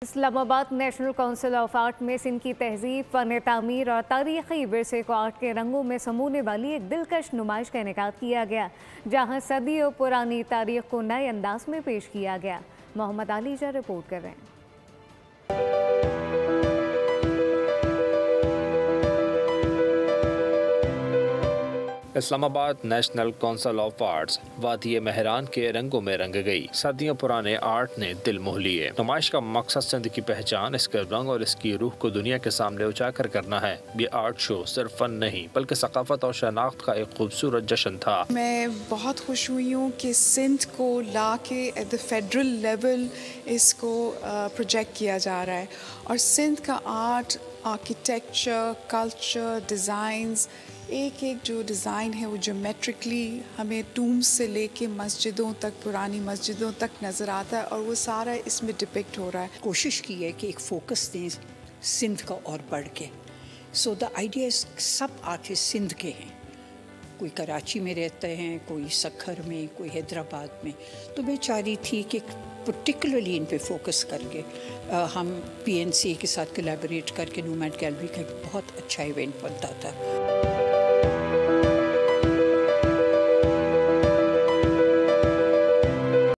Islamabad national council of art में सिंध की तहजीब, फ़न तामीर और तारीख़ी विरसे को आर्ट के रंगों में समूने वाली एक दिलकश नुमाइश का इनेकाद किया गया, जहां सदियों पुरानी तारीख को नए अंदाज में पेश किया गया। मोहम्मद आलीजा रिपोर्ट कर रहे हैं। Islamabad national council of arts वादी मेहरान के रंगों में रंग गई। सदियों पुराने आर्ट ने दिल मोह लिए। नुमाइश का मकसद सिंध की पहचान, इसके रंग और इसकी रूह को दुनिया के सामने उजागर करना है। ये आर्ट शो सिर्फ फन नहीं बल्कि सकाफत और शनाख्त का एक खूबसूरत जश्न था। मैं बहुत खुश हुई हूँ कि सिंध को ला के एट द फेडरल लेवल इसको प्रोजेक्ट किया जा रहा है और सिंध का आर्ट, आर्किटेक्चर, कल्चर, डिज़ाइंस, एक एक जो डिज़ाइन है वो ज्योमेट्रिकली हमें टूम्स से लेके मस्जिदों तक, पुरानी मस्जिदों तक नज़र आता है और वो सारा इसमें डिपिक्ट हो रहा है। कोशिश की है कि एक फोकस दें सिंध का और बढ़ के। सो द आइडिया सब आर्टिस्ट सिंध के हैं, कोई कराची में रहते हैं, कोई सखर में, कोई हैदराबाद में। तो मैं चाह रही थी कि पर्टिकुलरली इन पे फोकस करके हम PNCA के साथ कोलैबोरेट करके नूमैड गैलरी का एक बहुत अच्छा इवेंट बनता था।